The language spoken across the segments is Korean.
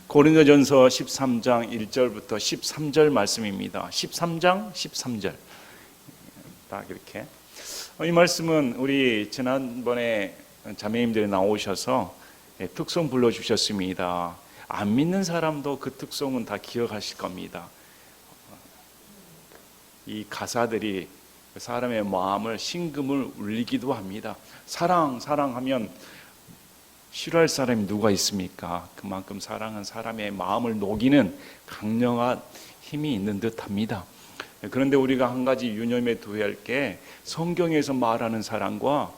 고린도전서 13장 1절부터 13절 말씀입니다. 13장 13절 딱 이렇게. 이 말씀은 우리 지난번에 자매님들이 나오셔서 특송 불러주셨습니다. 안 믿는 사람도 그 특송은 다 기억하실 겁니다. 이 가사들이 사람의 마음을 심금을 울리기도 합니다. 사랑하면 싫어할 사람이 누가 있습니까? 그만큼 사랑한 사람의 마음을 녹이는 강력한 힘이 있는 듯합니다. 그런데 우리가 한 가지 유념해 두어야 할 게 성경에서 말하는 사랑과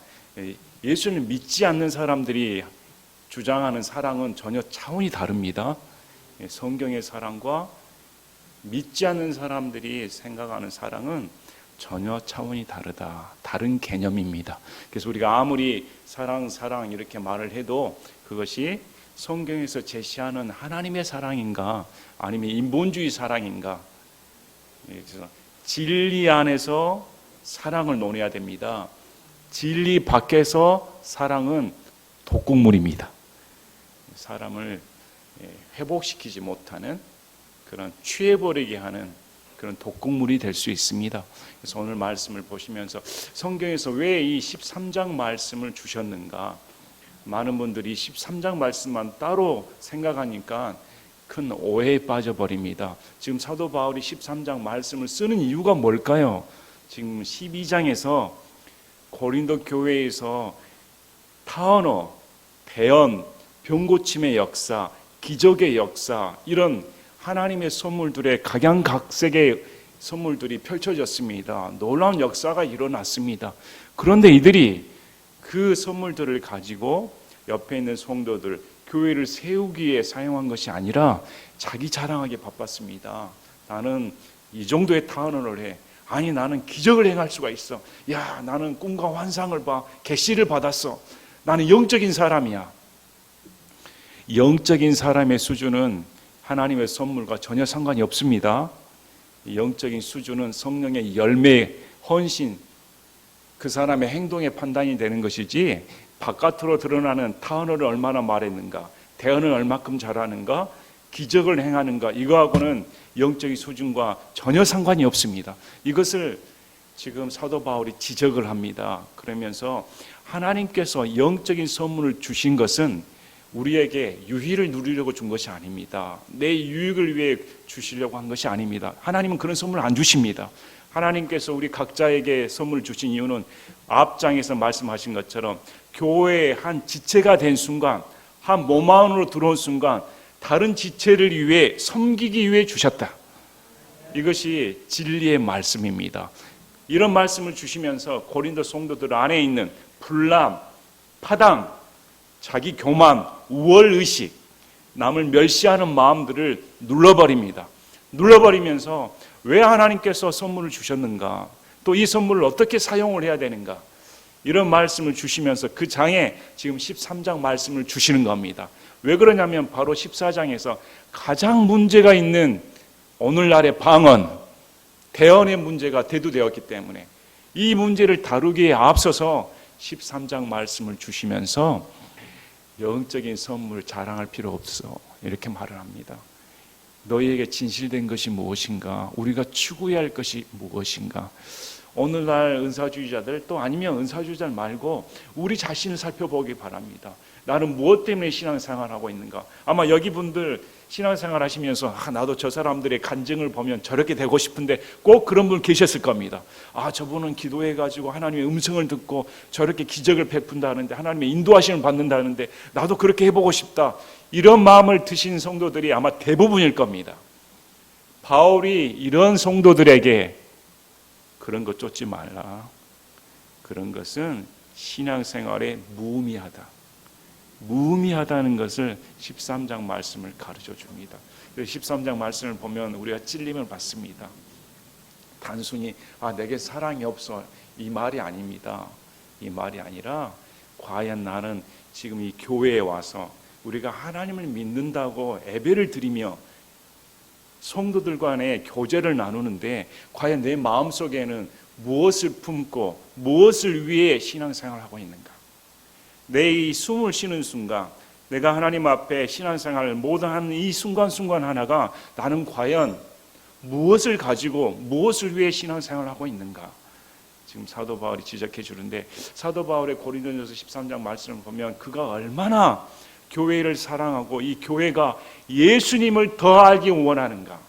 예수를 믿지 않는 사람들이 주장하는 사랑은 전혀 차원이 다릅니다. 성경의 사랑과 믿지 않는 사람들이 생각하는 사랑은 전혀 차원이 다르다. 다른 개념입니다. 그래서 우리가 아무리 사랑 이렇게 말을 해도 그것이 성경에서 제시하는 하나님의 사랑인가 아니면 인본주의 사랑인가. 그래서 진리 안에서 사랑을 논해야 됩니다. 진리 밖에서 사랑은 독극물입니다. 사람을 회복시키지 못하는 그런 취해버리게 하는 그런 독극물이 될 수 있습니다. 그래서 오늘 말씀을 보시면서 성경에서 왜 이 13장 말씀을 주셨는가? 많은 분들이 13장 말씀만 따로 생각하니까 큰 오해에 빠져버립니다. 지금 사도 바울이 13장 말씀을 쓰는 이유가 뭘까요? 지금 12장에서 고린도 교회에서 타언어, 대언, 병고침의 역사, 기적의 역사 이런 하나님의 선물들의 각양각색의 선물들이 펼쳐졌습니다. 놀라운 역사가 일어났습니다. 그런데 이들이 그 선물들을 가지고 옆에 있는 성도들, 교회를 세우기 위해 사용한 것이 아니라 자기 자랑하기 바빴습니다. 나는 이 정도의 타언을 해. 아니 나는 기적을 행할 수가 있어. 야 나는 꿈과 환상을 봐. 계시를 받았어. 나는 영적인 사람이야. 영적인 사람의 수준은 하나님의 선물과 전혀 상관이 없습니다. 영적인 수준은 성령의 열매, 헌신, 그 사람의 행동의 판단이 되는 것이지 바깥으로 드러나는 타언을 얼마나 말했는가, 대언을 얼마큼 잘하는가, 기적을 행하는가 이거하고는 영적인 수준과 전혀 상관이 없습니다. 이것을 지금 사도 바울이 지적을 합니다. 그러면서 하나님께서 영적인 선물을 주신 것은 우리에게 유익을 누리려고 준 것이 아닙니다. 내 유익을 위해 주시려고 한 것이 아닙니다. 하나님은 그런 선물을 안 주십니다. 하나님께서 우리 각자에게 선물을 주신 이유는 앞장에서 말씀하신 것처럼 교회의 한 지체가 된 순간, 한 몸 안으로 들어온 순간 다른 지체를 위해 섬기기 위해 주셨다. 이것이 진리의 말씀입니다. 이런 말씀을 주시면서 고린도 성도들 안에 있는 불남, 파당, 자기 교만, 우월의식, 남을 멸시하는 마음들을 눌러버립니다. 눌러버리면서 왜 하나님께서 선물을 주셨는가? 또 이 선물을 어떻게 사용을 해야 되는가? 이런 말씀을 주시면서 그 장에 지금 13장 말씀을 주시는 겁니다. 왜 그러냐면 바로 14장에서 가장 문제가 있는 오늘날의 방언, 대언의 문제가 대두되었기 때문에 이 문제를 다루기에 앞서서 13장 말씀을 주시면서 영적인 선물 자랑할 필요 없어 이렇게 말을 합니다. 너희에게 진실된 것이 무엇인가? 우리가 추구해야 할 것이 무엇인가? 오늘날 은사주의자들 또 아니면 은사주의자 말고 우리 자신을 살펴보기 바랍니다. 나는 무엇 때문에 신앙생활하고 있는가? 아마 여기 분들 신앙생활 하시면서 나도 저 사람들의 간증을 보면 저렇게 되고 싶은데 꼭 그런 분 계셨을 겁니다. 저분은 기도해가지고 하나님의 음성을 듣고 저렇게 기적을 베푼다는데 하나님의 인도하심을 받는다는데 나도 그렇게 해보고 싶다. 이런 마음을 드신 성도들이 아마 대부분일 겁니다. 바울이 이런 성도들에게 그런 것 쫓지 말라. 그런 것은 신앙생활에 무의미하다는 것을 13장 말씀을 가르쳐 줍니다. 13장 말씀을 보면 우리가 찔림을 받습니다. 단순히 내게 사랑이 없어 이 말이 아닙니다. 이 말이 아니라 과연 나는 지금 이 교회에 와서 우리가 하나님을 믿는다고 예배를 드리며 성도들 간에 교제를 나누는데 과연 내 마음속에는 무엇을 품고 무엇을 위해 신앙생활을 하고 있는가? 내 이 숨을 쉬는 순간 내가 하나님 앞에 신앙생활을 모든 하는 이 순간순간 하나가 나는 과연 무엇을 가지고 무엇을 위해 신앙생활을 하고 있는가? 지금 사도 바울이 지적해 주는데, 사도 바울의 고린도전서 13장 말씀을 보면 그가 얼마나 교회를 사랑하고 이 교회가 예수님을 더 알기 원하는가,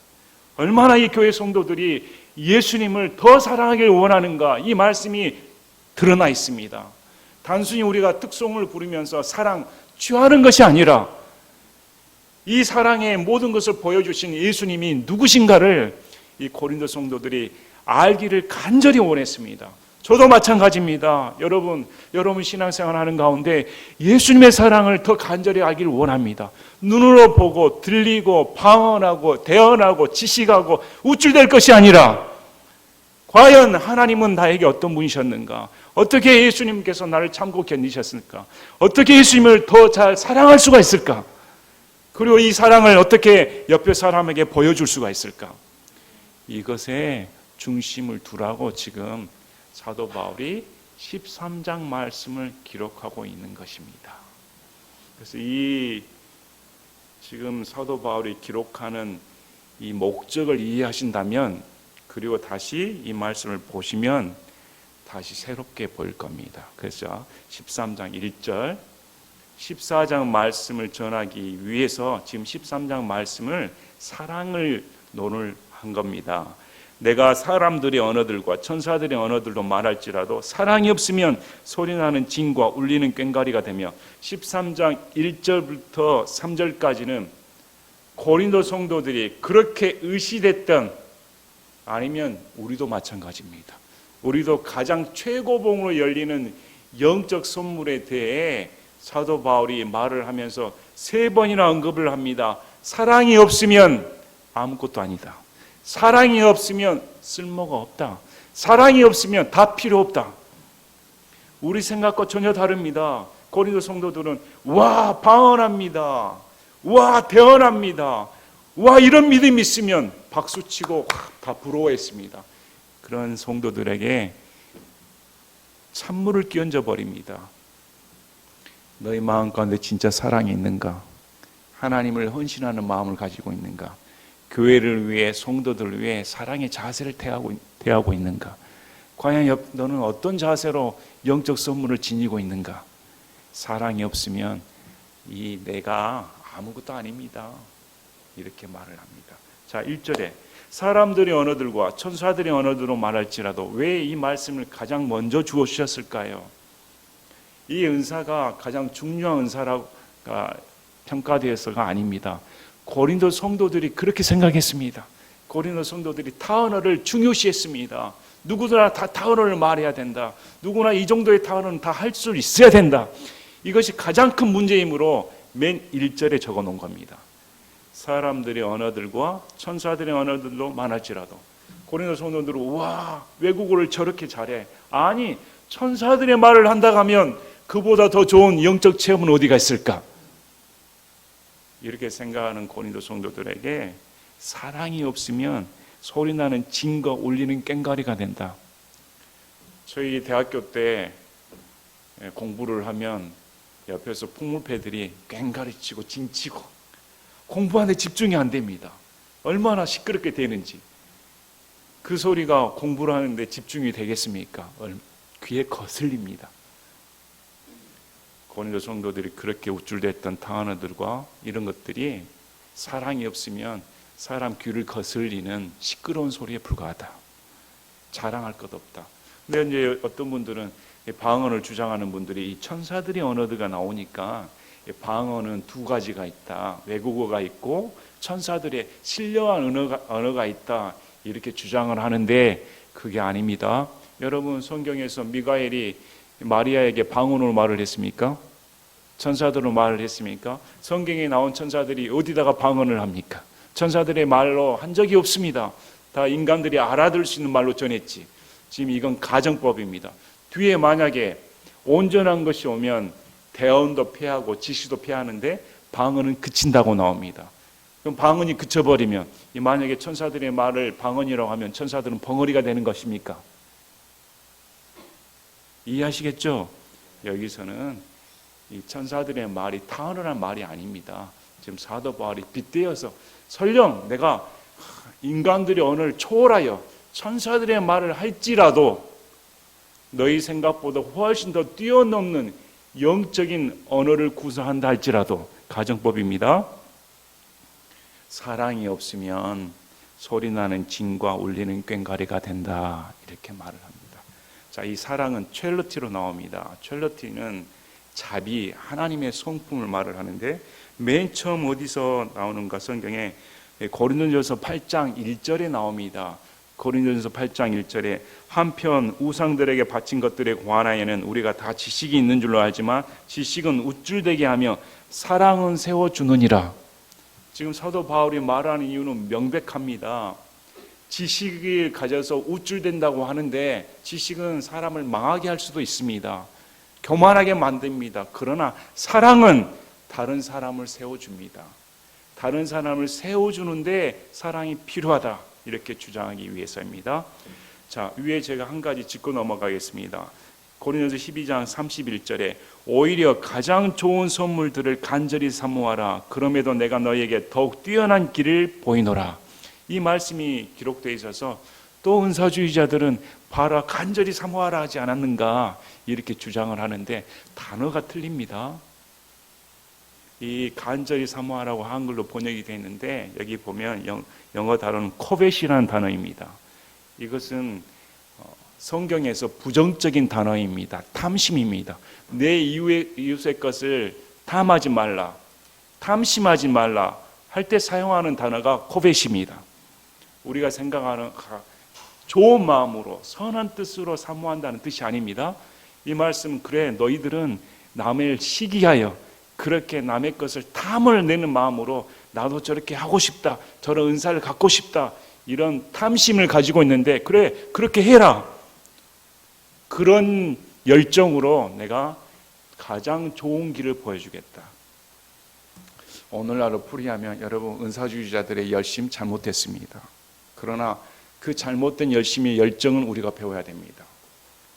얼마나 이 교회 성도들이 예수님을 더 사랑하길 원하는가, 이 말씀이 드러나 있습니다. 단순히 우리가 특송을 부르면서 사랑 취하는 것이 아니라 이 사랑의 모든 것을 보여주신 예수님이 누구신가를 이 고린도 성도들이 알기를 간절히 원했습니다. 저도 마찬가지입니다. 여러분 신앙생활 하는 가운데 예수님의 사랑을 더 간절히 알기를 원합니다. 눈으로 보고 들리고 방언하고 대언하고 지식하고 우쭐댈 것이 아니라 과연 하나님은 나에게 어떤 분이셨는가? 어떻게 예수님께서 나를 참고 견디셨을까? 어떻게 예수님을 더 잘 사랑할 수가 있을까? 그리고 이 사랑을 어떻게 옆에 사람에게 보여줄 수가 있을까? 이것에 중심을 두라고 지금 사도 바울이 13장 말씀을 기록하고 있는 것입니다. 그래서 이 지금 사도 바울이 기록하는 이 목적을 이해하신다면, 그리고 다시 이 말씀을 보시면 다시 새롭게 보일 겁니다. 그래서 13장 1절 14장 말씀을 전하기 위해서 지금 13장 말씀을 사랑을 논을 한 겁니다. 내가 사람들의 언어들과 천사들의 언어들로 말할지라도 사랑이 없으면 소리나는 징과 울리는 꽹과리가 되며, 13장 1절부터 3절까지는 고린도 성도들이 그렇게 의시됐던, 아니면 우리도 마찬가지입니다. 우리도 가장 최고봉으로 열리는 영적 선물에 대해 사도 바울이 말을 하면서 3번이나 언급을 합니다. 사랑이 없으면 아무것도 아니다. 사랑이 없으면 쓸모가 없다. 사랑이 없으면 다 필요 없다. 우리 생각과 전혀 다릅니다. 고린도 성도들은 와 방언합니다. 와 대언합니다. 와 이런 믿음이 있으면 박수치고 다 부러워했습니다. 그런 성도들에게 찬물을 끼얹어 버립니다. 너희 마음 가운데 진짜 사랑이 있는가? 하나님을 헌신하는 마음을 가지고 있는가? 교회를 위해, 성도들을 위해 사랑의 자세를 대하고 있는가? 과연 너는 어떤 자세로 영적 선물을 지니고 있는가? 사랑이 없으면 이 내가 아무것도 아닙니다. 이렇게 말을 합니다. 자, 1절에 사람들의 언어들과 천사들의 언어들로 말할지라도, 왜 이 말씀을 가장 먼저 주어 주셨을까요? 이 은사가 가장 중요한 은사라고 평가되어서가 아닙니다. 고린도 성도들이 그렇게 생각했습니다. 고린도 성도들이 타언어를 중요시했습니다. 누구나 다 타언어를 말해야 된다. 누구나 이 정도의 타언어는 다 할 수 있어야 된다. 이것이 가장 큰 문제이므로 맨 1절에 적어 놓은 겁니다. 사람들의 언어들과 천사들의 언어들로 말할지라도. 고린도 성도들은 와 외국어를 저렇게 잘해. 아니 천사들의 말을 한다고 하면 그보다 더 좋은 영적 체험은 어디가 있을까? 이렇게 생각하는 고린도 성도들에게 사랑이 없으면 소리나는 징과 울리는 꽹과리가 된다. 저희 대학교 때 공부를 하면 옆에서 풍물패들이 꽹과리 치고 징치고 공부하는데 집중이 안 됩니다. 얼마나 시끄럽게 되는지. 그 소리가 공부를 하는데 집중이 되겠습니까? 귀에 거슬립니다. 고린도 성도들이 그렇게 우쭐댔던 단어들과 이런 것들이 사랑이 없으면 사람 귀를 거슬리는 시끄러운 소리에 불과하다. 자랑할 것 없다. 근데 이제 어떤 분들은 방언을 주장하는 분들이 이 천사들의 언어가 나오니까 방언은 두 가지가 있다. 외국어가 있고 천사들의 신령한 언어가 있다. 이렇게 주장을 하는데 그게 아닙니다. 여러분 성경에서 미가엘이 마리아에게 방언으로 말을 했습니까? 천사들로 말을 했습니까? 성경에 나온 천사들이 어디다가 방언을 합니까? 천사들의 말로 한 적이 없습니다. 다 인간들이 알아들을 수 있는 말로 전했지. 지금 이건 가정법입니다. 뒤에 만약에 온전한 것이 오면 대언도 폐하고 지시도 폐하는데 방언은 그친다고 나옵니다. 그럼 방언이 그쳐버리면 만약에 천사들의 말을 방언이라고 하면 천사들은 벙어리가 되는 것입니까? 이해하시겠죠? 여기서는 이 천사들의 말이 타언한 말이 아닙니다. 지금 사도 바울이 빗대어서 설령 내가 인간들의 언어를 초월하여 천사들의 말을 할지라도 너희 생각보다 훨씬 더 뛰어넘는 영적인 언어를 구사한다 할지라도 가정법입니다. 사랑이 없으면 소리나는 징과 울리는 꽹과리가 된다 이렇게 말을 합니다. 자, 이 사랑은 첼러티로 나옵니다. 첼러티는 자비, 하나님의 성품을 말을 하는데 맨 처음 어디서 나오는가 성경에 고린도전서 8장 1절에 나옵니다. 고린도전서 8장 1절에 한편 우상들에게 바친 것들에 관하여는 우리가 다 지식이 있는 줄로 알지만 지식은 우쭐되게 하며 사랑은 세워주느니라. 지금 사도 바울이 말하는 이유는 명백합니다. 지식을 가져서 우쭐댄다고 하는데 지식은 사람을 망하게 할 수도 있습니다. 교만하게 만듭니다. 그러나 사랑은 다른 사람을 세워줍니다. 다른 사람을 세워주는데 사랑이 필요하다 이렇게 주장하기 위해서입니다. 자, 위에 제가 한 가지 짚고 넘어가겠습니다. 고린도서 12장 31절에 오히려 가장 좋은 선물들을 간절히 사모하라. 그럼에도 내가 너희에게 더욱 뛰어난 길을 보이노라. 이 말씀이 기록되어 있어서 또 은사주의자들은 봐라 간절히 사모하라 하지 않았는가 이렇게 주장을 하는데 단어가 틀립니다. 이 간절히 사모하라고 한글로 번역이 되어 있는데 여기 보면 영어 단어는 코벳이라는 단어입니다. 이것은 성경에서 부정적인 단어입니다. 탐심입니다. 내 이웃의 것을 탐하지 말라, 탐심하지 말라 할 때 사용하는 단어가 코벳입니다. 우리가 생각하는 좋은 마음으로 선한 뜻으로 사모한다는 뜻이 아닙니다. 이 말씀 그래 너희들은 남을 시기하여 그렇게 남의 것을 탐을 내는 마음으로 나도 저렇게 하고 싶다, 저런 은사를 갖고 싶다 이런 탐심을 가지고 있는데 그래 그렇게 해라. 그런 열정으로 내가 가장 좋은 길을 보여주겠다. 오늘날로 풀이하면 여러분 은사주의자들의 열심 잘못됐습니다. 그러나 그 잘못된 열심의 열정은 우리가 배워야 됩니다.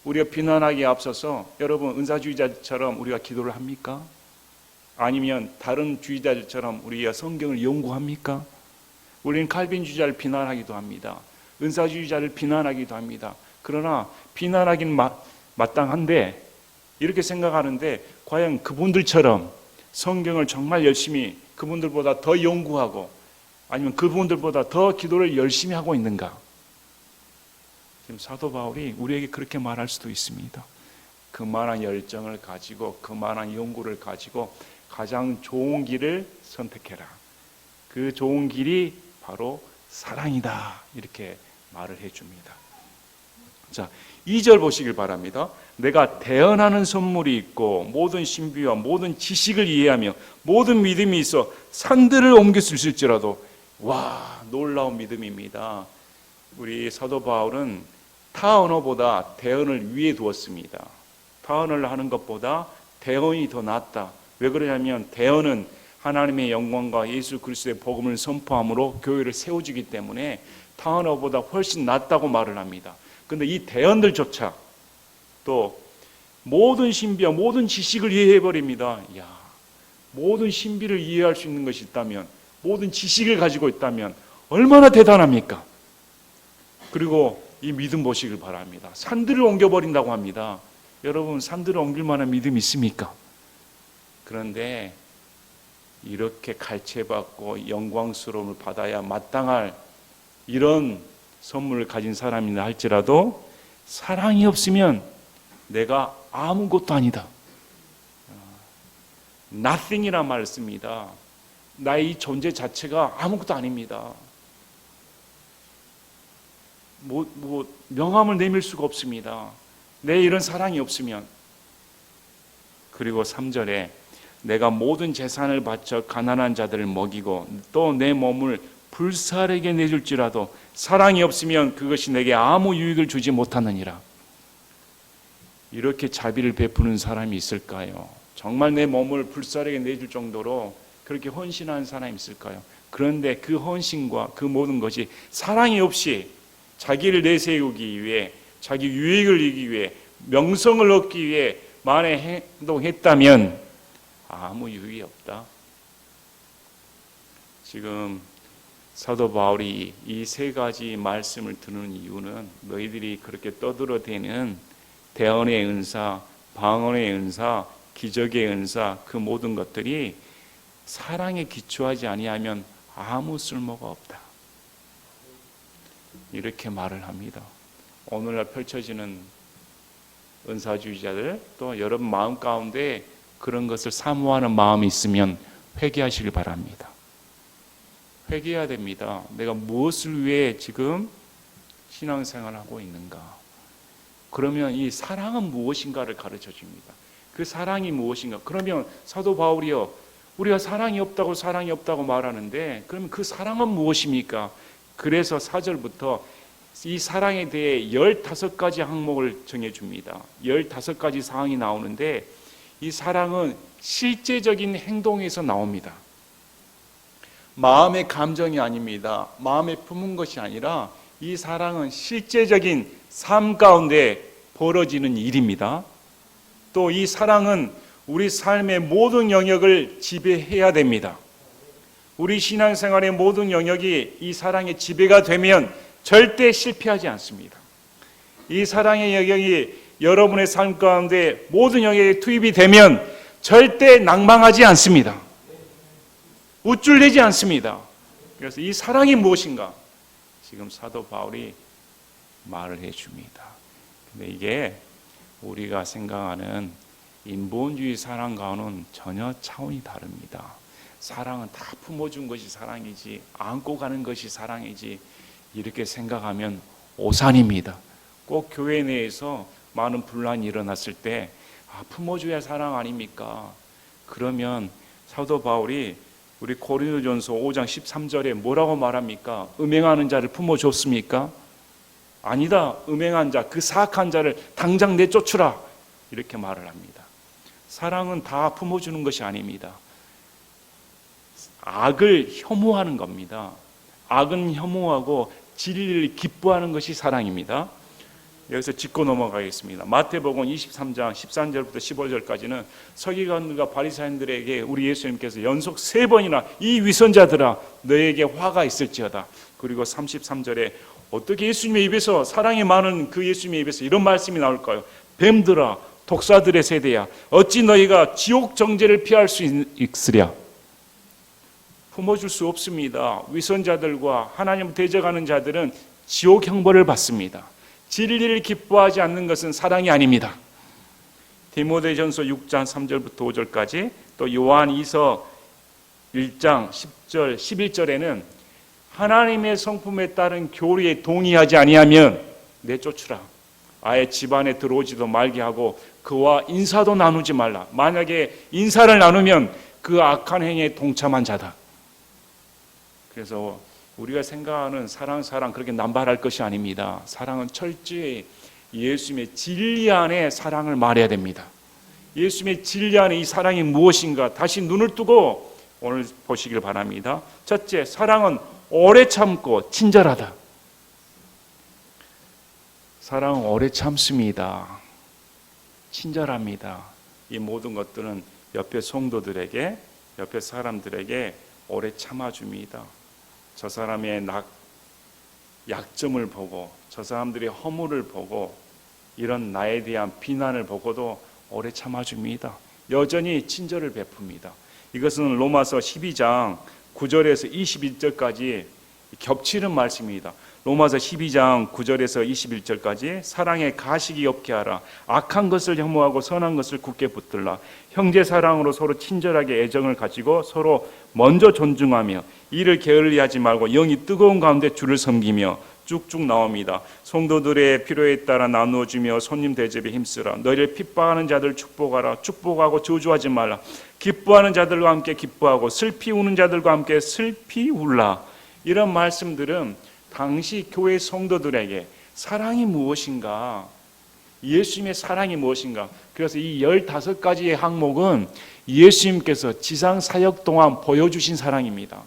우리가 비난하기에 앞서서 여러분 은사주의자처럼 우리가 기도를 합니까? 아니면 다른 주의자들처럼 우리가 성경을 연구합니까? 우리는 칼빈주의자를 비난하기도 합니다. 은사주의자를 비난하기도 합니다. 그러나 비난하긴 마땅한데 이렇게 생각하는데 과연 그분들처럼 성경을 정말 열심히 그분들보다 더 연구하고 아니면 그분들보다 더 기도를 열심히 하고 있는가? 지금 사도 바울이 우리에게 그렇게 말할 수도 있습니다. 그만한 열정을 가지고 그만한 연구를 가지고 가장 좋은 길을 선택해라. 그 좋은 길이 바로 사랑이다. 이렇게 말을 해줍니다. 자, 2절 보시길 바랍니다. 내가 대언하는 선물이 있고 모든 신비와 모든 지식을 이해하며 모든 믿음이 있어 산들을 옮길 수 있을지라도 와 놀라운 믿음입니다. 우리 사도 바울은 타 언어보다 대언을 위에 두었습니다. 타언을 하는 것보다 대언이 더 낫다. 왜 그러냐면 대언은 하나님의 영광과 예수 그리스도의 복음을 선포함으로 교회를 세워주기 때문에 타언어보다 훨씬 낫다고 말을 합니다. 그런데 이 대언들조차 또 모든 신비와 모든 지식을 이해해버립니다. 이야, 모든 신비를 이해할 수 있는 것이 있다면 모든 지식을 가지고 있다면 얼마나 대단합니까? 그리고 이 믿음 보시길 바랍니다. 산들을 옮겨버린다고 합니다. 여러분 산들을 옮길 만한 믿음이 있습니까? 그런데 이렇게 갈채받고 영광스러움을 받아야 마땅할 이런 선물을 가진 사람이나 할지라도 사랑이 없으면 내가 아무것도 아니다. nothing이란 말을 씁니다. 나의 이 존재 자체가 아무것도 아닙니다. 명함을 내밀 수가 없습니다. 내 이런 사랑이 없으면. 그리고 3절에 내가 모든 재산을 바쳐 가난한 자들을 먹이고 또 내 몸을 불살에게 내줄지라도 사랑이 없으면 그것이 내게 아무 유익을 주지 못하느니라. 이렇게 자비를 베푸는 사람이 있을까요? 정말 내 몸을 불살에게 내줄 정도로 그렇게 헌신하는 사람이 있을까요? 그런데 그 헌신과 그 모든 것이 사랑이 없이 자기를 내세우기 위해 자기 유익을 이기 위해 명성을 얻기 위해 만에 행동했다면 아무 유익이 없다. 지금 사도 바울이 이 세 가지 말씀을 드는 이유는 너희들이 그렇게 떠들어대는 대언의 은사, 방언의 은사, 기적의 은사, 그 모든 것들이 사랑에 기초하지 아니하면 아무 쓸모가 없다. 이렇게 말을 합니다. 오늘날 펼쳐지는 은사주의자들, 또 여러분 마음 가운데 그런 것을 사모하는 마음이 있으면 회개하시길 바랍니다. 회개해야 됩니다. 내가 무엇을 위해 지금 신앙생활을 하고 있는가? 그러면 이 사랑은 무엇인가를 가르쳐 줍니다. 그 사랑이 무엇인가? 그러면 사도 바울이요, 우리가 사랑이 없다고 말하는데, 그러면 그 사랑은 무엇입니까? 그래서 4절부터 이 사랑에 대해 15가지 항목을 정해줍니다. 15가지 사항이 나오는데, 이 사랑은 실제적인 행동에서 나옵니다. 마음의 감정이 아닙니다. 마음에 품은 것이 아니라 이 사랑은 실제적인 삶 가운데 벌어지는 일입니다. 또 이 사랑은 우리 삶의 모든 영역을 지배해야 됩니다. 우리 신앙생활의 모든 영역이 이 사랑의 지배가 되면 절대 실패하지 않습니다. 이 사랑의 영역이 여러분의 삶 가운데 모든 영역에 투입이 되면 절대 낭망하지 않습니다. 우쭐대지 않습니다. 그래서 이 사랑이 무엇인가? 지금 사도 바울이 말을 해줍니다. 근데 이게 우리가 생각하는 인본주의 사랑과는 전혀 차원이 다릅니다. 사랑은 다 품어준 것이 사랑이지, 안고 가는 것이 사랑이지, 이렇게 생각하면 오산입니다. 꼭 교회 내에서 많은 분란이 일어났을 때 품어줘야 사랑 아닙니까? 그러면 사도 바울이 우리 고린도전서 5장 13절에 뭐라고 말합니까? 음행하는 자를 품어줬습니까? 아니다. 음행한 자, 그 사악한 자를 당장 내쫓으라, 이렇게 말을 합니다. 사랑은 다 품어주는 것이 아닙니다. 악을 혐오하는 겁니다. 악은 혐오하고 진리를 기뻐하는 것이 사랑입니다. 여기서 짚고 넘어가겠습니다. 마태복음 23장 13절부터 15절까지는 서기관들과 바리새인들에게 우리 예수님께서 연속 3번이나 이 위선자들아 너에게 화가 있을지어다. 그리고 33절에 어떻게 예수님의 입에서, 사랑이 많은 그 예수님의 입에서 이런 말씀이 나올까요? 뱀들아, 독사들의 세대야, 어찌 너희가 지옥 정죄를 피할 수 있으랴? 품어줄 수 없습니다. 위선자들과 하나님 대적하는 자들은 지옥 형벌을 받습니다. 진리를 기뻐하지 않는 것은 사랑이 아닙니다. 디모데전서 6장 3절부터 5절까지, 또 요한 2서 1장 10절 11절에는 하나님의 성품에 따른 교리에 동의하지 아니하면 내쫓으라. 아예 집안에 들어오지도 말게 하고 그와 인사도 나누지 말라. 만약에 인사를 나누면 그 악한 행위에 동참한 자다. 그래서 우리가 생각하는 사랑 그렇게 남발할 것이 아닙니다. 사랑은 철저히 예수님의 진리 안에 사랑을 말해야 됩니다. 예수님의 진리 안에 이 사랑이 무엇인가 다시 눈을 뜨고 오늘 보시길 바랍니다. 첫째, 사랑은 오래 참고 친절하다. 사랑은 오래 참습니다. 친절합니다. 이 모든 것들은 옆에 성도들에게, 옆에 사람들에게 오래 참아줍니다. 저 사람의 약점을 보고, 저 사람들의 허물을 보고, 이런 나에 대한 비난을 보고도 오래 참아줍니다. 여전히 친절을 베풉니다. 이것은 로마서 12장 9절에서 21절까지 겹치는 말씀입니다. 로마서 12장 9절에서 21절까지 사랑에 가식이 없게 하라. 악한 것을 혐오하고 선한 것을 굳게 붙들라. 형제 사랑으로 서로 친절하게 애정을 가지고 서로 먼저 존중하며 이를 게을리하지 말고 영이 뜨거운 가운데 주를 섬기며, 쭉쭉 나옵니다. 성도들의 필요에 따라 나누어주며 손님 대접에 힘쓰라. 너희를 핍박하는 자들 축복하라. 축복하고 저주하지 말라. 기뻐하는 자들과 함께 기뻐하고 슬피 우는 자들과 함께 슬피 울라. 이런 말씀들은 당시 교회 성도들에게 사랑이 무엇인가, 예수님의 사랑이 무엇인가. 그래서 이 15가지의 항목은 예수님께서 지상 사역 동안 보여주신 사랑입니다.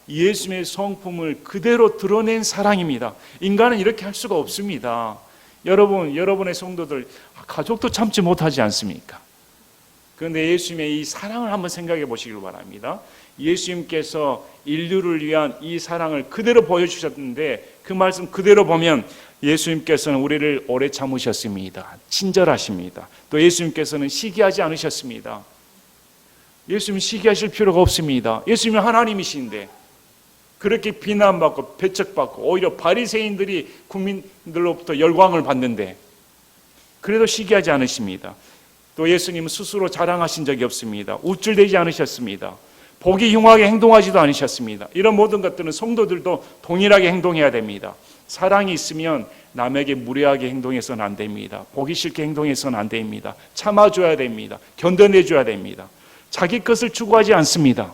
예수님의 성품을 그대로 드러낸 사랑입니다. 인간은 이렇게 할 수가 없습니다. 여러분의 성도들 가족도 참지 못하지 않습니까? 그런데 예수님의 이 사랑을 한번 생각해 보시길 바랍니다. 예수님께서 인류를 위한 이 사랑을 그대로 보여주셨는데 그 말씀 그대로 보면 예수님께서는 우리를 오래 참으셨습니다. 친절하십니다. 또 예수님께서는 시기하지 않으셨습니다. 예수님 시기하실 필요가 없습니다. 예수님은 하나님이신데 그렇게 비난받고 배척받고 오히려 바리새인들이 국민들로부터 열광을 받는데 그래도 시기하지 않으십니다. 또 예수님은 스스로 자랑하신 적이 없습니다. 우쭐대지 않으셨습니다. 보기 흉하게 행동하지도 않으셨습니다. 이런 모든 것들은 성도들도 동일하게 행동해야 됩니다. 사랑이 있으면 남에게 무례하게 행동해서는 안 됩니다. 보기 싫게 행동해서는 안 됩니다. 참아줘야 됩니다. 견뎌내줘야 됩니다. 자기 것을 추구하지 않습니다.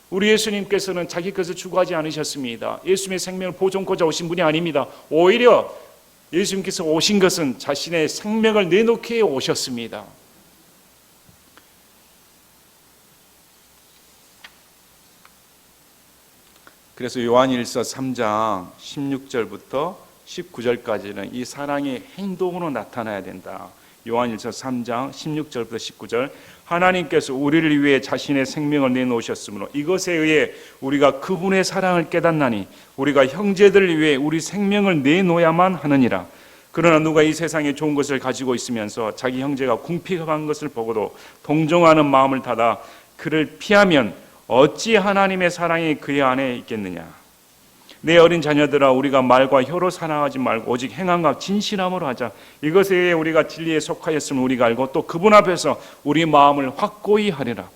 우리 예수님께서는 자기 것을 추구하지 않으셨습니다. 예수님의 생명을 보존하고자 오신 분이 아닙니다. 오히려 예수님께서 오신 것은 자신의 생명을 내놓기에 오셨습니다. 그래서 요한일서 3장 16절부터 19절까지는 이 사랑이 행동으로 나타나야 된다. 요한일서 3장 16절부터 19절 하나님께서 우리를 위해 자신의 생명을 내놓으셨으므로 이것에 의해 우리가 그분의 사랑을 깨닫나니 우리가 형제들을 위해 우리 생명을 내놓아야만 하느니라. 그러나 누가 이 세상에 좋은 것을 가지고 있으면서 자기 형제가 궁핍한 것을 보고도 동정하는 마음을 닫아 그를 피하면 어찌 하나님의 사랑이 그의 안에 있겠느냐. 내 어린 자녀들아 우리가 말과 혀로 사랑하지 말고 오직 행함과 진실함으로 하자. 이것에 의해 우리가 진리에 속하였음을 우리가 알고 또 그분 앞에서 우리 마음을 확고히 하리라.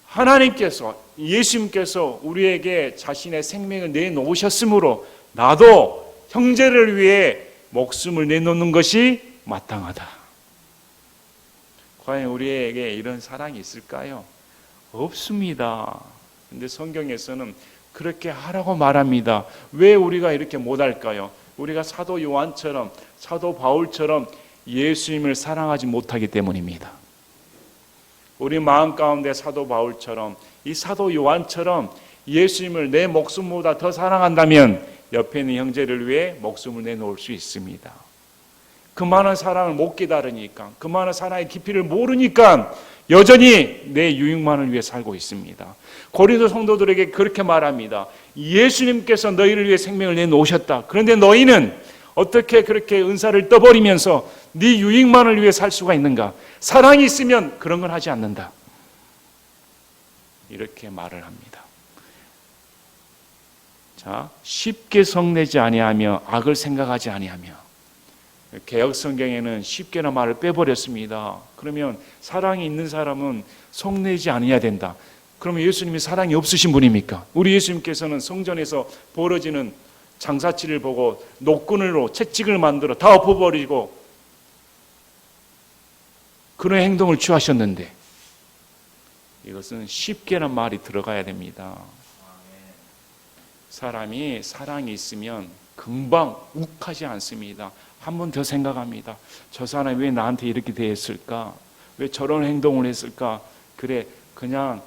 하나님께서 예수님께서 우리에게 자신의 생명을 내놓으셨으므로 나도 형제를 위해 목숨을 내놓는 것이 마땅하다. 과연 우리에게 이런 사랑이 있을까요? 없습니다. 근데 성경에서는 그렇게 하라고 말합니다. 왜 우리가 이렇게 못할까요? 우리가 사도 요한처럼 사도 바울처럼 예수님을 사랑하지 못하기 때문입니다. 우리 마음 가운데 사도 바울처럼 이 사도 요한처럼 예수님을 내 목숨보다 더 사랑한다면 옆에 있는 형제를 위해 목숨을 내놓을 수 있습니다. 그 많은 사랑을 못 깨달으니까 그 많은 사랑의 깊이를 모르니까 여전히 내 유익만을 위해 살고 있습니다. 고린도 성도들에게 그렇게 말합니다. 예수님께서 너희를 위해 생명을 내놓으셨다. 그런데 너희는 어떻게 그렇게 은사를 떠버리면서 네 유익만을 위해 살 수가 있는가? 사랑이 있으면 그런 걸 하지 않는다. 이렇게 말을 합니다. 자, 쉽게 성내지 아니하며 악을 생각하지 아니하며. 개역 성경에는 쉽게나 말을 빼버렸습니다. 그러면 사랑이 있는 사람은 성내지 않아야 된다. 그러면 예수님이 사랑이 없으신 분입니까? 우리 예수님께서는 성전에서 벌어지는 장사치를 보고 노끈으로 채찍을 만들어 다 엎어버리고 그런 행동을 취하셨는데 이것은 쉽게나 말이 들어가야 됩니다. 사람이 사랑이 있으면 금방 욱하지 않습니다. 한 번 더 생각합니다. 저 사람이 왜 나한테 이렇게 대했을까? 왜 저런 행동을 했을까? 그래, 그냥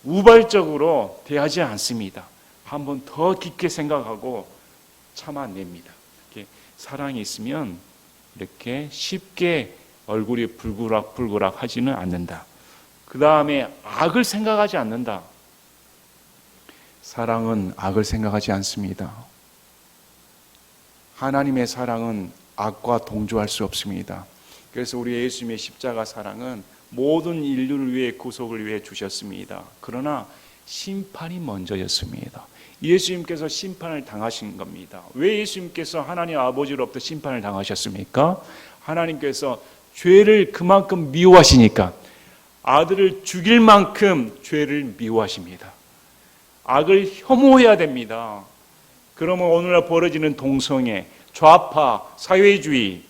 우발적으로 대하지 않습니다. 한 번 더 깊게 생각하고 참아냅니다. 이렇게 사랑이 있으면 이렇게 쉽게 얼굴이 불그락 하지는 않는다. 그 다음에 악을 생각하지 않는다. 사랑은 악을 생각하지 않습니다. 하나님의 사랑은 악과 동조할 수 없습니다. 그래서 우리 예수님의 십자가 사랑은 모든 인류를 위해 구속을 위해 주셨습니다. 그러나 심판이 먼저였습니다. 예수님께서 심판을 당하신 겁니다. 왜 예수님께서 하나님 아버지로부터 심판을 당하셨습니까? 하나님께서 죄를 그만큼 미워하시니까 아들을 죽일 만큼 죄를 미워하십니다. 악을 혐오해야 됩니다. 그러면 오늘날 벌어지는 동성애, 좌파, 사회주의,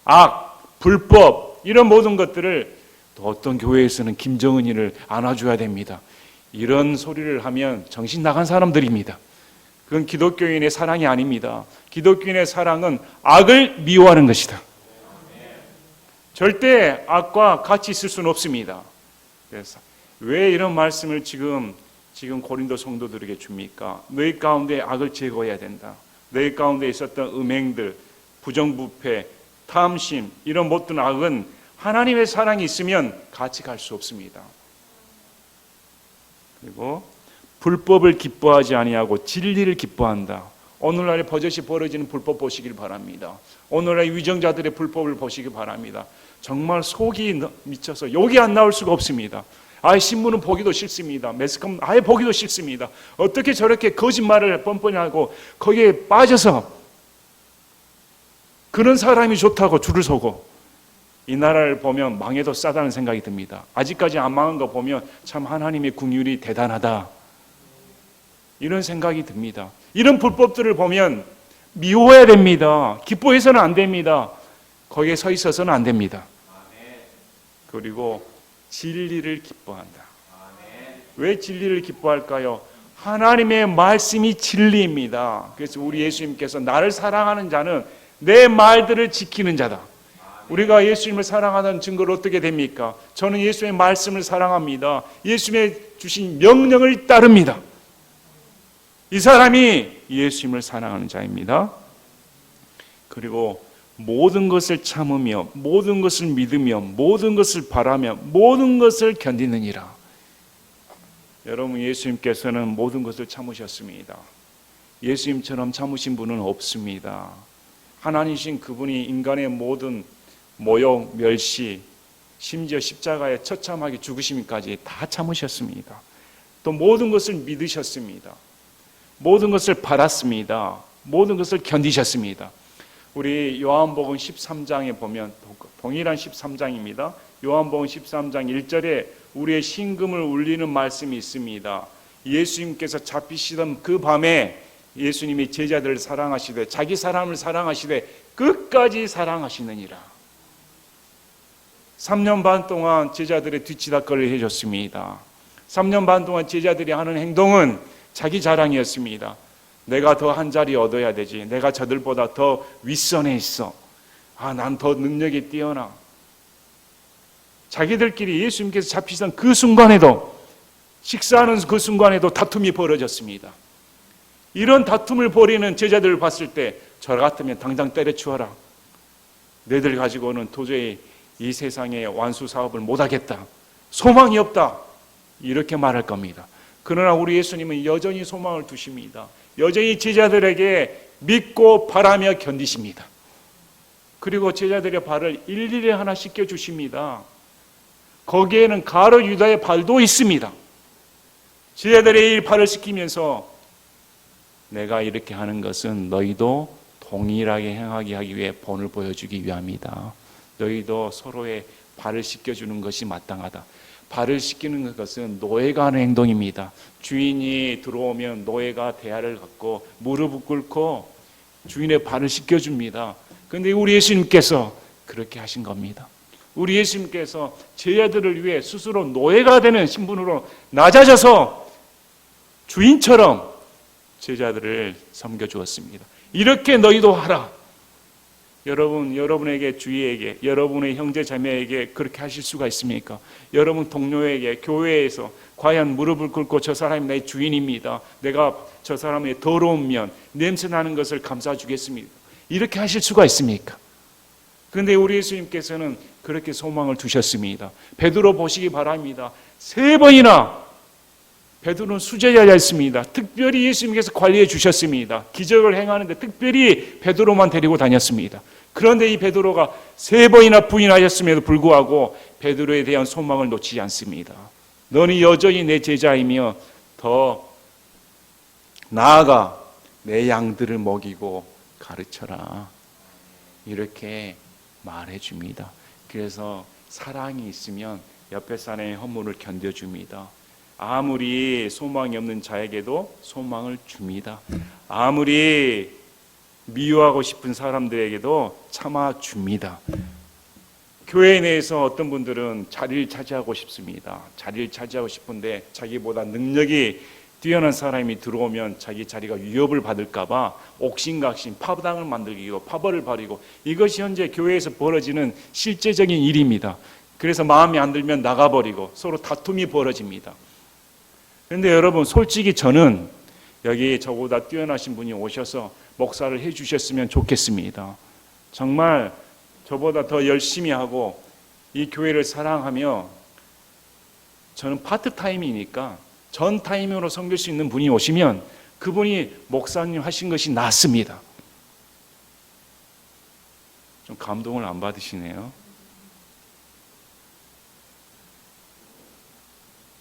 악, 불법 이런 모든 것들을 또 어떤 교회에서는 김정은이를 안아줘야 됩니다. 이런 소리를 하면 정신 나간 사람들입니다. 그건 기독교인의 사랑이 아닙니다. 기독교인의 사랑은 악을 미워하는 것이다. 절대 악과 같이 있을 수는 없습니다. 그래서 왜 이런 말씀을 지금 고린도 성도들에게 줍니까? 너희 가운데 악을 제거해야 된다. 너희 가운데 있었던 음행들, 부정부패, 탐심 이런 모든 악은 하나님의 사랑이 있으면 같이 갈 수 없습니다. 그리고 불법을 기뻐하지 아니하고 진리를 기뻐한다. 오늘날에 버젓이 벌어지는 불법 보시길 바랍니다. 오늘날 위정자들의 불법을 보시기 바랍니다. 정말 속이 미쳐서 욕이 안 나올 수가 없습니다. 아예 신문은 보기도 싫습니다. 매스컴 아예 보기도 싫습니다. 어떻게 저렇게 거짓말을 뻔뻔히 하고 거기에 빠져서 그런 사람이 좋다고 줄을 서고, 이 나라를 보면 망해도 싸다는 생각이 듭니다. 아직까지 안 망한 거 보면 참 하나님의 긍휼이 대단하다, 이런 생각이 듭니다. 이런 불법들을 보면 미워해야 됩니다. 기뻐해서는 안 됩니다. 거기에 서 있어서는 안 됩니다. 그리고 진리를 기뻐한다. 왜 진리를 기뻐할까요? 하나님의 말씀이 진리입니다. 그래서 우리 예수님께서 나를 사랑하는 자는 내 말들을 지키는 자다. 우리가 예수님을 사랑하는 증거를 어떻게 됩니까? 저는 예수의 말씀을 사랑합니다. 예수님의 주신 명령을 따릅니다. 이 사람이 예수님을 사랑하는 자입니다. 그리고 모든 것을 참으며 모든 것을 믿으며 모든 것을 바라며 모든 것을 견디느니라. 여러분, 예수님께서는 모든 것을 참으셨습니다. 예수님처럼 참으신 분은 없습니다. 하나님이신 그분이 인간의 모든 모욕, 멸시, 심지어 십자가에 처참하게 죽으심까지 다 참으셨습니다. 또 모든 것을 믿으셨습니다. 모든 것을 바랐습니다. 모든 것을 견디셨습니다. 우리 요한복음 13장에 보면 동일한 13장입니다. 요한복음 13장 1절에 우리의 심금을 울리는 말씀이 있습니다. 예수님께서 잡히시던 그 밤에 예수님이 제자들을 사랑하시되 자기 사람을 사랑하시되 끝까지 사랑하시느니라. 3년 반 동안 제자들의 뒤치다거리를 해줬습니다. 3년 반 동안 제자들이 하는 행동은 자기 자랑이었습니다. 내가 더 한 자리 얻어야 되지. 내가 저들보다 더 윗선에 있어. 난 더 능력이 뛰어나. 자기들끼리 예수님께서 잡히던 그 순간에도, 식사하는 그 순간에도 다툼이 벌어졌습니다. 이런 다툼을 벌이는 제자들을 봤을 때 저 같으면 당장 때려치워라. 너희들 가지고는 도저히 이 세상의 완수 사업을 못하겠다. 소망이 없다. 이렇게 말할 겁니다. 그러나 우리 예수님은 여전히 소망을 두십니다. 여전히 제자들에게 믿고 바라며 견디십니다. 그리고 제자들의 발을 일일이 하나 씻겨주십니다. 거기에는 가룟 유다의 발도 있습니다. 제자들의 이 발을 씻기면서 내가 이렇게 하는 것은 너희도 동일하게 행하게 하기 위해 본을 보여주기 위함이다. 너희도 서로의 발을 씻겨주는 것이 마땅하다. 발을 씻기는 것은 노예가 하는 행동입니다. 주인이 들어오면 노예가 대야를 갖고 무릎을 꿇고 주인의 발을 씻겨줍니다. 그런데 우리 예수님께서 그렇게 하신 겁니다. 우리 예수님께서 제자들을 위해 스스로 노예가 되는 신분으로 낮아져서 주인처럼 제자들을 섬겨주었습니다. 이렇게 너희도 하라. 여러분, 여러분에게 주위에게, 여러분의 형제 자매에게 그렇게 하실 수가 있습니까? 여러분 동료에게 교회에서 과연 무릎을 꿇고 저 사람이 내 주인입니다. 내가 저 사람의 더러운 면, 냄새 나는 것을 감싸 주겠습니다. 이렇게 하실 수가 있습니까? 그런데 우리 예수님께서는 그렇게 소망을 두셨습니다. 베드로 보시기 바랍니다. 3번이나 베드로는 수제자였습니다. 특별히 예수님께서 관리해 주셨습니다. 기적을 행하는데 특별히 베드로만 데리고 다녔습니다. 그런데 이 베드로가 3번이나 부인하였음에도 불구하고 베드로에 대한 소망을 놓치지 않습니다. 너는 여전히 내 제자이며 더 나아가 내 양들을 먹이고 가르쳐라. 이렇게 말해줍니다. 그래서 사랑이 있으면 옆에 사람의 허물을 견뎌줍니다. 아무리 소망이 없는 자에게도 소망을 줍니다. 아무리 미워하고 싶은 사람들에게도 참아줍니다. 교회 내에서 어떤 분들은 자리를 차지하고 싶습니다. 자리를 차지하고 싶은데 자기보다 능력이 뛰어난 사람이 들어오면 자기 자리가 위협을 받을까 봐 옥신각신 파당을 만들기고 파벌을 벌이고, 이것이 현재 교회에서 벌어지는 실제적인 일입니다. 그래서 마음에 안 들면 나가버리고 서로 다툼이 벌어집니다. 그런데 여러분, 솔직히 저는 여기 저보다 뛰어나신 분이 오셔서 목사를 해주셨으면 좋겠습니다. 정말 저보다 더 열심히 하고 이 교회를 사랑하며 저는 파트타임이니까 전 타임으로 섬길 수 있는 분이 오시면 그분이 목사님 하신 것이 낫습니다. 좀 감동을 안 받으시네요.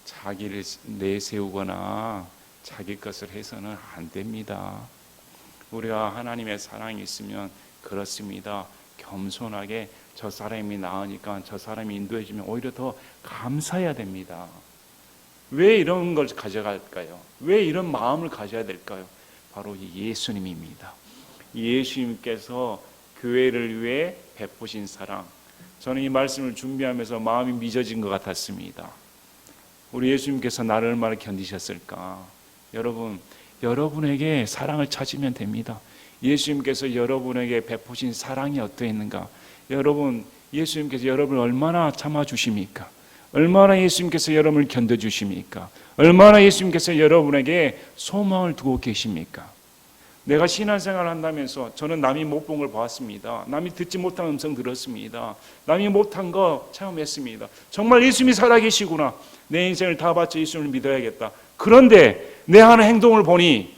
자기를 내세우거나 자기 것을 해서는 안 됩니다. 우리가 하나님의 사랑이 있으면 그렇습니다. 겸손하게 저 사람이 나으니까 저 사람이 인도해 주면 오히려 더 감사해야 됩니다. 왜 이런 걸 가져갈까요? 왜 이런 마음을 가져야 될까요? 바로 예수님입니다. 예수님께서 교회를 위해 베푸신 사랑. 저는 이 말씀을 준비하면서 마음이 미져진 것 같았습니다. 우리 예수님께서 나를 얼마나 견디셨을까? 여러분, 여러분에게 사랑을 찾으면 됩니다. 예수님께서 여러분에게 베푸신 사랑이 어떠했는가? 여러분, 예수님께서 여러분을 얼마나 참아주십니까? 얼마나 예수님께서 여러분을 견뎌주십니까? 얼마나 예수님께서 여러분에게 소망을 두고 계십니까? 내가 신앙생활을 한다면서 저는 남이 못 본 걸 봤습니다. 남이 듣지 못한 음성 들었습니다. 남이 못한 거 체험했습니다. 정말 예수님이 살아계시구나. 내 인생을 다 바쳐 예수님을 믿어야겠다. 그런데 내 하는 행동을 보니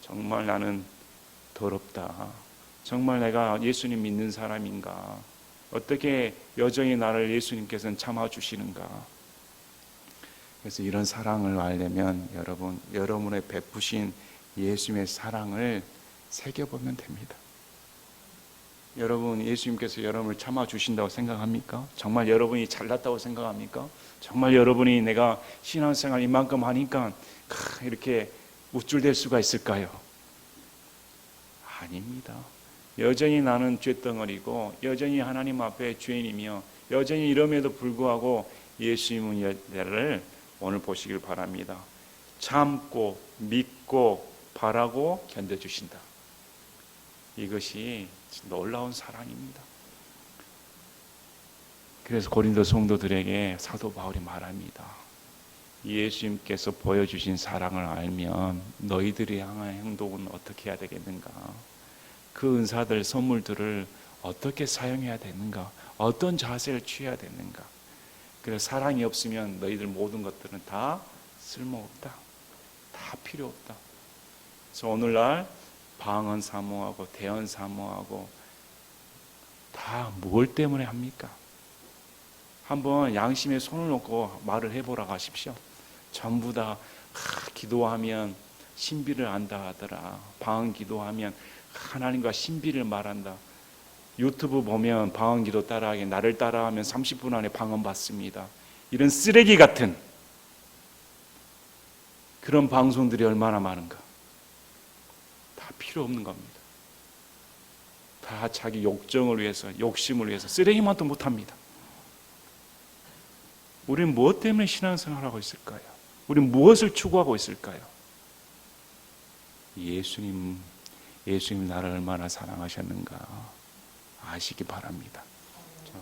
정말 나는 더럽다. 정말 내가 예수님 믿는 사람인가? 어떻게 여전히 나를 예수님께서는 참아주시는가? 그래서 이런 사랑을 알려면 여러분, 여러분의 베푸신 예수님의 사랑을 새겨보면 됩니다. 여러분, 예수님께서 여러분을 참아주신다고 생각합니까? 정말 여러분이 잘났다고 생각합니까? 정말 여러분이 내가 신앙생활 이만큼 하니까 이렇게 우쭐댈 수가 있을까요? 아닙니다. 여전히 나는 쇳덩어리고 여전히 하나님 앞에 죄인이며 여전히 이럼에도 불구하고 예수님은 나를 오늘 보시길 바랍니다. 참고 믿고 바라고 견뎌주신다. 이것이 놀라운 사랑입니다. 그래서 고린도 성도들에게 사도 바울이 말합니다. 예수님께서 보여주신 사랑을 알면 너희들이 향한 행동은 어떻게 해야 되겠는가? 그 은사들, 선물들을 어떻게 사용해야 되는가? 어떤 자세를 취해야 되는가? 그래서 사랑이 없으면 너희들 모든 것들은 다 쓸모없다. 다 필요 없다. 그래서 오늘날 방언 사모하고 대언 사모하고 다 뭘 때문에 합니까? 한번 양심에 손을 놓고 말을 해보라고 하십시오. 전부 다 기도하면 신비를 안다 하더라. 방언 기도하면 하나님과 신비를 말한다. 유튜브 보면 방언 기도 따라하기, 나를 따라하면 30분 안에 방언 받습니다. 이런 쓰레기 같은 그런 방송들이 얼마나 많은가. 다 필요 없는 겁니다. 다 자기 욕정을 위해서, 욕심을 위해서 쓰레기만도 못합니다. 우리는 무엇 때문에 신앙생활하고 있을까요? 우리는 무엇을 추구하고 있을까요? 예수님 나를 얼마나 사랑하셨는가 아시기 바랍니다. 자,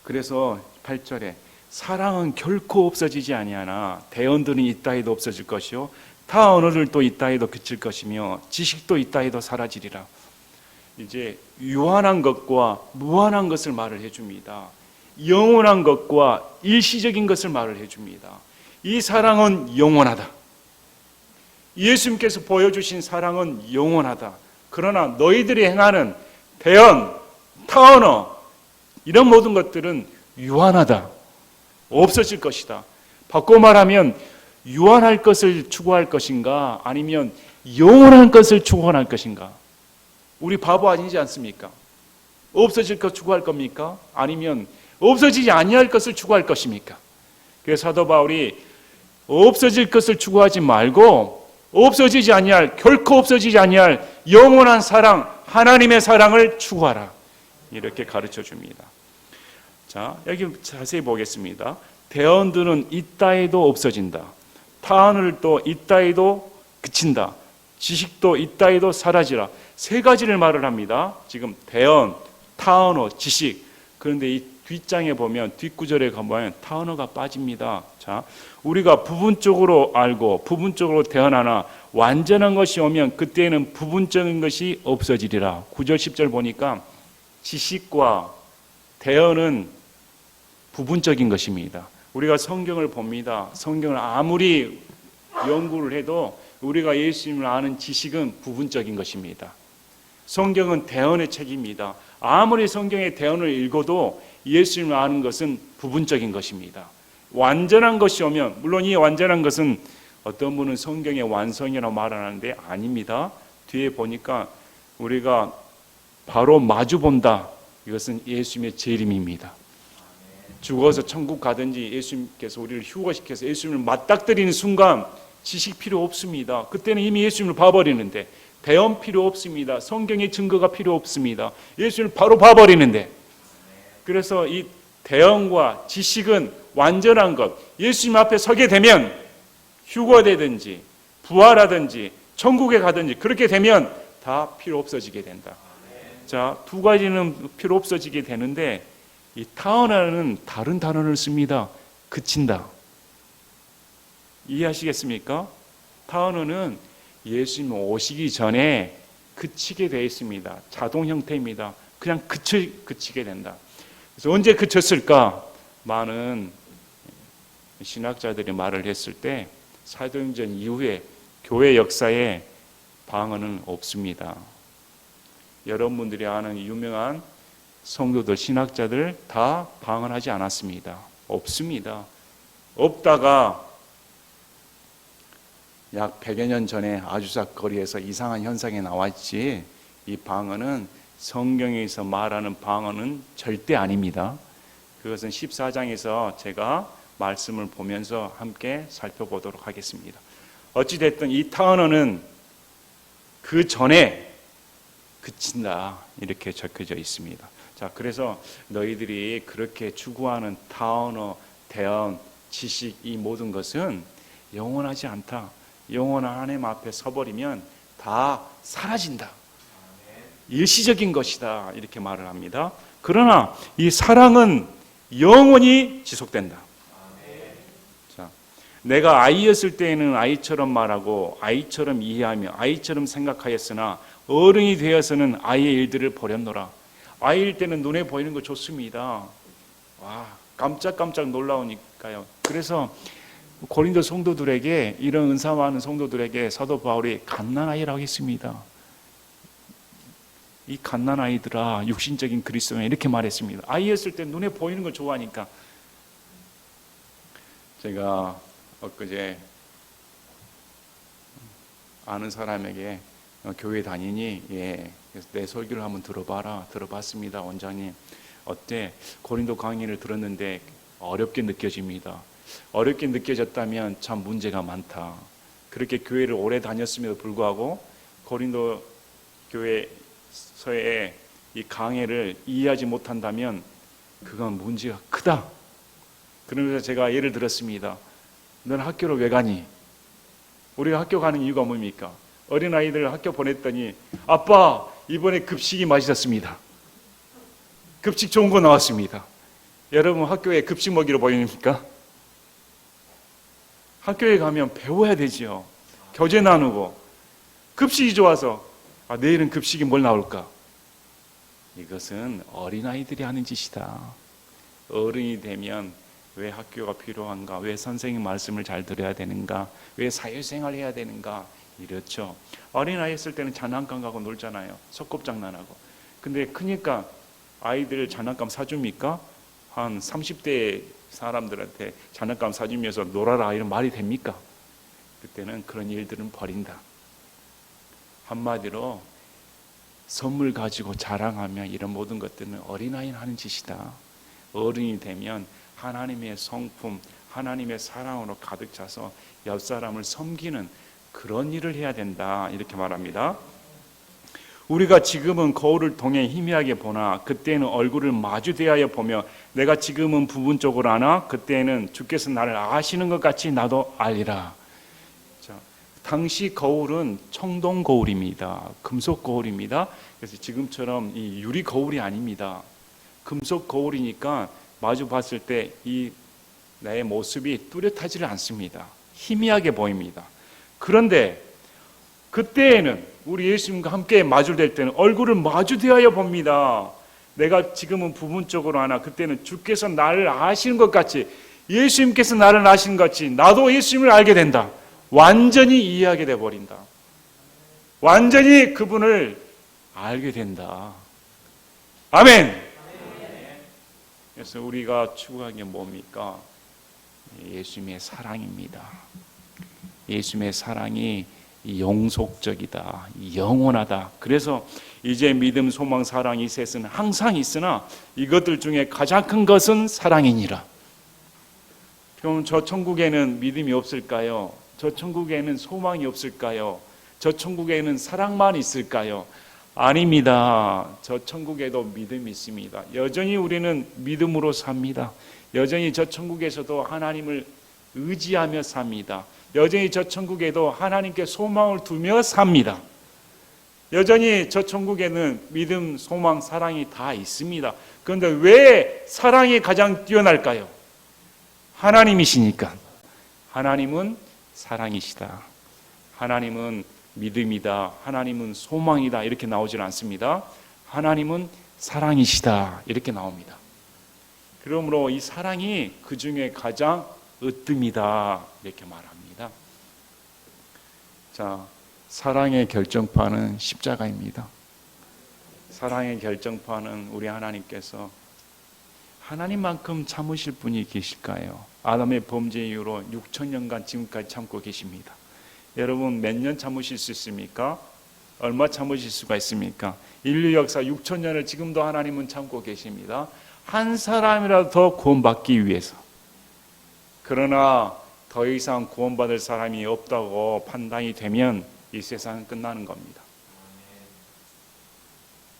그래서 8절에 사랑은 결코 없어지지 아니하나 대언들은 이따위도 없어질 것이요 타 언어들도 이따위도 그칠 것이며 지식도 이따위도 사라지리라. 이제 유한한 것과 무한한 것을 말을 해줍니다. 영원한 것과 일시적인 것을 말을 해줍니다. 이 사랑은 영원하다. 예수님께서 보여주신 사랑은 영원하다. 그러나 너희들이 행하는 대언, 타언어 이런 모든 것들은 유한하다. 없어질 것이다. 바꿔 말하면 유한할 것을 추구할 것인가 아니면 영원한 것을 추구할 것인가? 우리 바보 아니지 않습니까? 없어질 것 추구할 겁니까? 아니면 없어지지 아니할 것을 추구할 것입니까? 그래서 사도 바울이 없어질 것을 추구하지 말고 없어지지 아니할, 결코 없어지지 아니할 영원한 사랑, 하나님의 사랑을 추구하라. 이렇게 가르쳐 줍니다. 자, 여기 자세히 보겠습니다. 대언들은 이따위도 없어진다. 타언을 이따위도 그친다. 지식도 이따위도 사라지라. 세 가지를 말을 합니다. 지금 대언, 타언어, 지식. 그런데 이 뒷장에 보면, 뒷구절에 가보면 타언어가 빠집니다. 자, 우리가 부분적으로 알고 부분적으로 대언하나 완전한 것이 오면 그때에는 부분적인 것이 없어지리라. 9절 10절 보니까 지식과 대언은 부분적인 것입니다. 우리가 성경을 봅니다. 성경을 아무리 연구를 해도 우리가 예수님을 아는 지식은 부분적인 것입니다. 성경은 대언의 책입니다. 아무리 성경의 대언을 읽어도 예수님을 아는 것은 부분적인 것입니다. 완전한 것이 오면, 물론 이 완전한 것은 어떤 분은 성경의 완성이라고 말하는데 아닙니다. 뒤에 보니까 우리가 바로 마주 본다. 이것은 예수님의 재림입니다. 죽어서 천국 가든지 예수님께서 우리를 휴거시켜서 예수님을 맞닥뜨리는 순간 지식 필요 없습니다. 그때는 이미 예수님을 봐버리는데, 대언 필요 없습니다. 성경의 증거가 필요 없습니다. 예수님을 바로 봐버리는데, 그래서 이 대언과 지식은 완전한 것, 예수님 앞에 서게 되면 휴거되든지 부활하든지 천국에 가든지 그렇게 되면 다 필요 없어지게 된다. 자, 두 가지는 필요 없어지게 되는데, 이 타언하는 다른 단어를 씁니다. 그친다. 이해하시겠습니까? 타언어는 예수님 오시기 전에 그치게 되어 있습니다. 자동 형태입니다. 그냥 그치게 된다. 그래서 언제 그쳤을까? 많은 신학자들이 말을 했을 때 사도행전 이후에 교회 역사에 방언은 없습니다. 여러분들이 아는 유명한 성도들, 신학자들 다 방언하지 않았습니다. 없습니다. 없다가 약 100여 년 전에 아주사 거리에서 이상한 현상이 나왔지, 이 방언은 성경에서 말하는 방언은 절대 아닙니다. 그것은 14장에서 제가 말씀을 보면서 함께 살펴보도록 하겠습니다. 어찌됐든 이 타언어는 그 전에 그친다 이렇게 적혀져 있습니다. 자, 그래서 너희들이 그렇게 추구하는 타언어, 대언, 지식, 이 모든 것은 영원하지 않다. 영원한 하나님 앞에 서버리면 다 사라진다. 일시적인 것이다. 이렇게 말을 합니다. 그러나 이 사랑은 영원히 지속된다. 자, 내가 아이였을 때에는 아이처럼 말하고 아이처럼 이해하며 아이처럼 생각하였으나 어른이 되어서는 아이의 일들을 버렸노라. 아이일 때는 눈에 보이는 거 좋습니다. 와, 깜짝깜짝 놀라우니까요. 그래서 고린도 성도들에게, 이런 은사 많은 성도들에게 사도 바울이 갓난아이라고 했습니다. 이 갓난아이들아, 육신적인 그리스도인, 이렇게 말했습니다. 아이였을 때 눈에 보이는 걸 좋아하니까. 제가 엊그제 아는 사람에게 교회 다니니? 예. 그래서 내 설교를 한번 들어봐라. 들어봤습니다. 원장님. 어때? 고린도 강의를 들었는데 어렵게 느껴집니다. 어렵게 느껴졌다면 참 문제가 많다. 그렇게 교회를 오래 다녔음에도 불구하고 고린도 교회서의 이 강해를 이해하지 못한다면 그건 문제가 크다. 그러면서 제가 예를 들었습니다. 넌 학교를 왜 가니? 우리가 학교 가는 이유가 뭡니까? 어린아이들 학교 보냈더니 아빠 이번에 급식이 맛있었습니다. 급식 좋은 거 나왔습니다. 여러분 학교에 급식 먹이러 보입니까? 학교에 가면 배워야 되지요. 교재 나누고. 급식이 좋아서 내일은 급식이 뭘 나올까? 이것은 어린아이들이 하는 짓이다. 어른이 되면 왜 학교가 필요한가? 왜 선생님 말씀을 잘 들어야 되는가? 왜 사회생활 해야 되는가? 이렇죠. 어린아이 있을 때는 장난감 가고 놀잖아요. 소꿉장난하고. 근데 크니까 아이들 장난감 사줍니까? 한 30대 사람들한테 장난감 사주면서 놀아라 이런 말이 됩니까? 그때는 그런 일들은 버린다. 한마디로 선물 가지고 자랑하며 이런 모든 것들은 어린아이는 하는 짓이다. 어른이 되면 하나님의 성품, 하나님의 사랑으로 가득 차서 옆 사람을 섬기는 그런 일을 해야 된다. 이렇게 말합니다. 우리가 지금은 거울을 통해 희미하게 보나 그때는 얼굴을 마주 대하여 보며 내가 지금은 부분적으로 아나 그때는 주께서 나를 아시는 것 같이 나도 알리라. 자, 당시 거울은 청동 거울입니다. 금속 거울입니다. 그래서 지금처럼 이 유리 거울이 아닙니다. 금속 거울이니까 마주 봤을 때 이 나의 모습이 뚜렷하지를 않습니다. 희미하게 보입니다. 그런데 그때에는 우리 예수님과 함께 마주될 때는 얼굴을 마주 대하여 봅니다. 내가 지금은 부분적으로 하나 그때는 주께서 나를 아시는 것 같이 예수님께서 나를 아시는 것 같이 나도 예수님을 알게 된다. 완전히 이해하게 돼버린다. 완전히 그분을 알게 된다. 아멘. 그래서 우리가 추구하는 게 뭡니까? 예수님의 사랑입니다. 예수님의 사랑이 영속적이다, 영원하다. 그래서 이제 믿음, 소망, 사랑 이 셋은 항상 있으나 이것들 중에 가장 큰 것은 사랑이니라. 그럼 저 천국에는 믿음이 없을까요? 저 천국에는 소망이 없을까요? 저 천국에는 사랑만 있을까요? 아닙니다. 저 천국에도 믿음이 있습니다. 여전히 우리는 믿음으로 삽니다. 여전히 저 천국에서도 하나님을 의지하며 삽니다. 여전히 저 천국에도 하나님께 소망을 두며 삽니다. 여전히 저 천국에는 믿음, 소망, 사랑이 다 있습니다. 그런데 왜 사랑이 가장 뛰어날까요? 하나님이시니까. 하나님은 사랑이시다. 하나님은 믿음이다. 하나님은 소망이다. 이렇게 나오질 않습니다. 하나님은 사랑이시다. 이렇게 나옵니다. 그러므로 이 사랑이 그 중에 가장 으뜸이다. 이렇게 말합니다. 자, 사랑의 결정판은 십자가입니다. 사랑의 결정판은 우리 하나님께서 하나님만큼 참으실 분이 계실까요? 아담의 범죄 이후로 6,000년간 지금까지 참고 계십니다. 여러분 몇 년 참으실 수 있습니까? 얼마 참으실 수가 있습니까? 인류 역사 6,000년을 지금도 하나님은 참고 계십니다. 한 사람이라도 더 구원받기 위해서. 그러나 더 이상 구원받을 사람이 없다고 판단이 되면 이 세상은 끝나는 겁니다.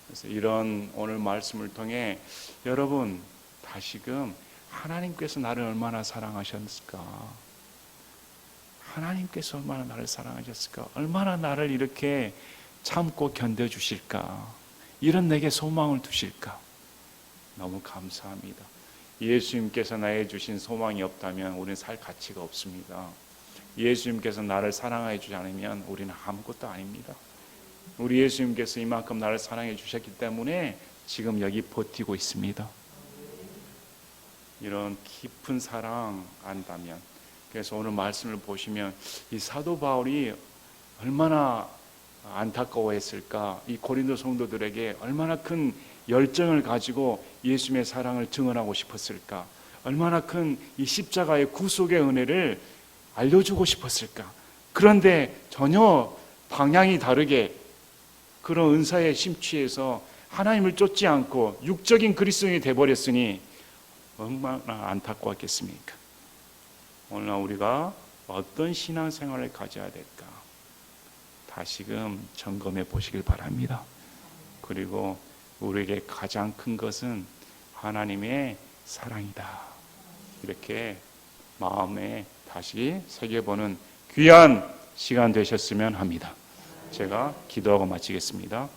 그래서 이런 오늘 말씀을 통해 여러분 다시금 하나님께서 나를 얼마나 사랑하셨을까? 하나님께서 얼마나 나를 사랑하셨을까? 얼마나 나를 이렇게 참고 견뎌주실까? 이런 내게 소망을 두실까? 너무 감사합니다. 예수님께서 나에게 주신 소망이 없다면 우리는 살 가치가 없습니다. 예수님께서 나를 사랑해 주지 않으면 우리는 아무것도 아닙니다. 우리 예수님께서 이만큼 나를 사랑해 주셨기 때문에 지금 여기 버티고 있습니다. 이런 깊은 사랑 안다면, 그래서 오늘 말씀을 보시면 이 사도 바울이 얼마나 안타까워했을까? 이 고린도 성도들에게 얼마나 큰 열정을 가지고 예수님의 사랑을 증언하고 싶었을까? 얼마나 큰 이 십자가의 구속의 은혜를 알려주고 싶었을까? 그런데 전혀 방향이 다르게 그런 은사에 심취해서 하나님을 쫓지 않고 육적인 그리스도인이 되어버렸으니 얼마나 안타까웠겠습니까? 오늘 우리가 어떤 신앙생활을 가져야 될까? 다시금 점검해 보시길 바랍니다. 그리고 우리에게 가장 큰 것은 하나님의 사랑이다. 이렇게 마음에 다시 새겨보는 귀한 시간 되셨으면 합니다. 제가 기도하고 마치겠습니다.